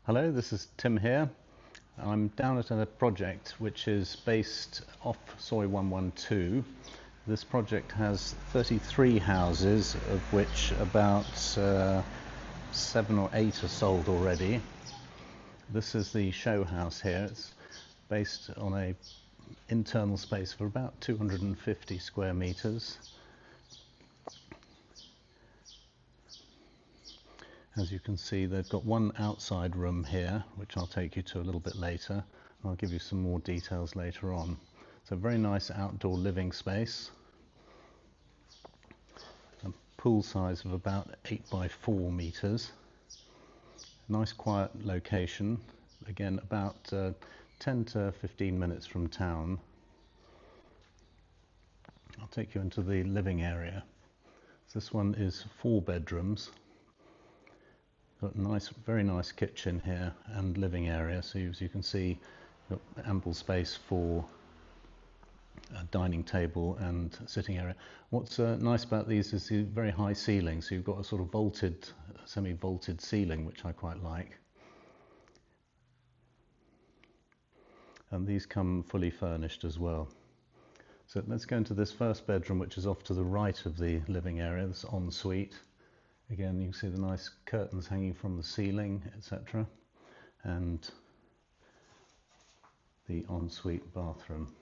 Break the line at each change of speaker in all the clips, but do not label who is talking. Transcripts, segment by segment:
Hello, this is Tim here. I'm down at a project which is based off Soi 112. This project has 33 houses, of which about 7 or 8 are sold already. This is the show house here. It's based on an internal space for about 250 square meters. As you can see, they've got one outside room here, which I'll take you to a little bit later. I'll give you some more details later on. It's a very nice outdoor living space. A pool size of about 8 by 4 meters. Nice quiet location. Again, about 10 to 15 minutes from town. I'll take you into the living area. This one is 4 bedrooms. Got a nice, very nice kitchen here and living area, so as you can see, got ample space for a dining table and sitting area. What's nice about these is the very high ceiling, so you've got a sort of vaulted, semi-vaulted ceiling, which I quite like. And these come fully furnished as well. So let's go into this first bedroom, which is off to the right of the living area, this ensuite. Again, you can see the nice curtains hanging from the ceiling, etc. And the ensuite bathroom.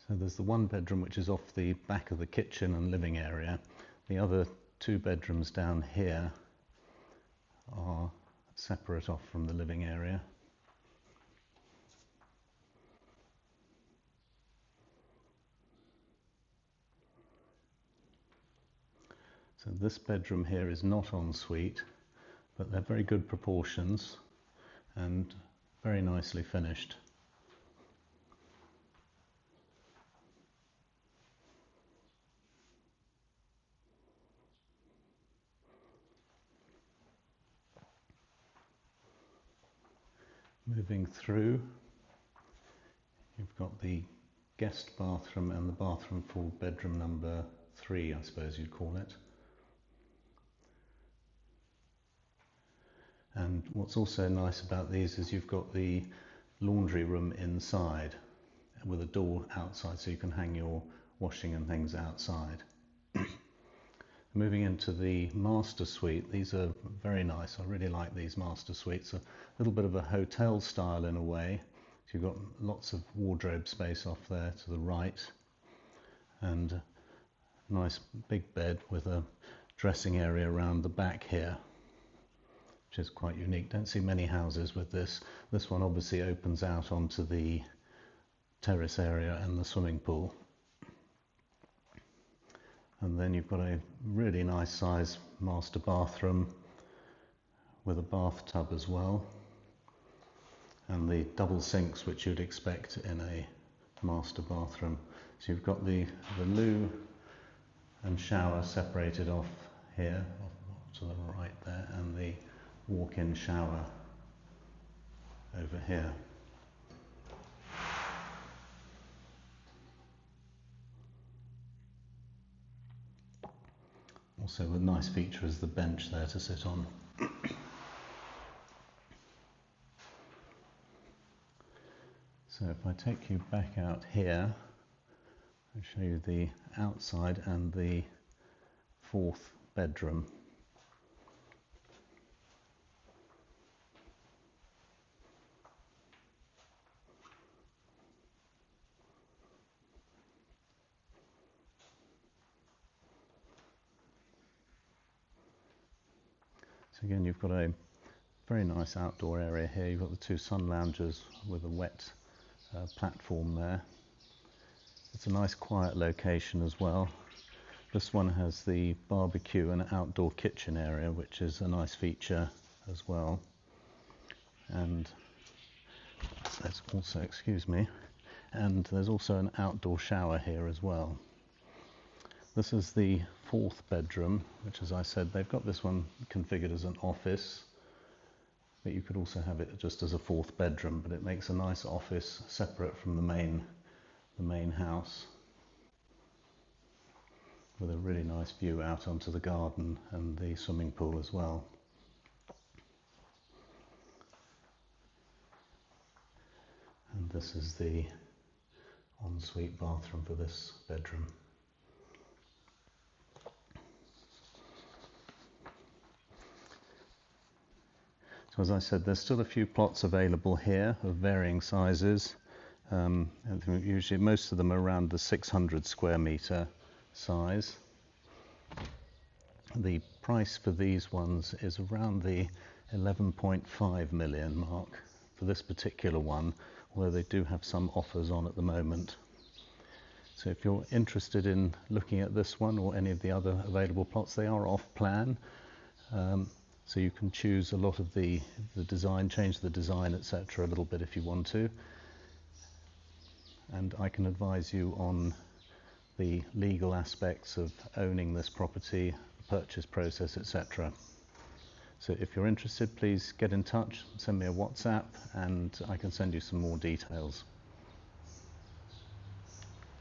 So there's the one bedroom which is off the back of the kitchen and living area. The other 2 bedrooms down here are separate off from the living area. So this bedroom here is not en suite, but they're very good proportions and very nicely finished. Moving through, you've got the guest bathroom and the bathroom for bedroom number 3, I suppose you'd call it. And what's also nice about these is you've got the laundry room inside with a door outside, so you can hang your washing and things outside. Moving into the master suite, these are very nice. I really like these master suites. A little bit of a hotel style in a way. So you've got lots of wardrobe space off there to the right, and a nice big bed with a dressing area around the back here, which is quite unique. Don't see many houses with this. This one obviously opens out onto the terrace area and the swimming pool. And then you've got a really nice size master bathroom with a bathtub as well, and the double sinks which you'd expect in a master bathroom. So you've got the loo and shower separated off here, off to the right there, and the walk-in shower over here. Also a nice feature is the bench there to sit on. So if I take you back out here, I'll show you the outside and the 4th bedroom. So again, you've got a very nice outdoor area here. You've got the 2 sun loungers with a wet platform there. It's a nice quiet location as well. This one has the barbecue and outdoor kitchen area, which is a nice feature as well. And there's also, excuse me, and there's also an outdoor shower here as well. This is the fourth bedroom, which, as I said, they've got this one configured as an office, but you could also have it just as a fourth bedroom, but it makes a nice office separate from the main house, with a really nice view out onto the garden and the swimming pool as well. And this is the ensuite bathroom for this bedroom. So as I said, there's still a few plots available here of varying sizes. Usually most of them are around the 600 square metre size. The price for these ones is around the 11.5 million mark for this particular one, although they do have some offers on at the moment. So if you're interested in looking at this one or any of the other available plots, they are off plan. So you can choose a lot of the design, change the design, etc. a little bit if you want to. And I can advise you on the legal aspects of owning this property, the purchase process, etc. So if you're interested, please get in touch, send me a WhatsApp, and I can send you some more details.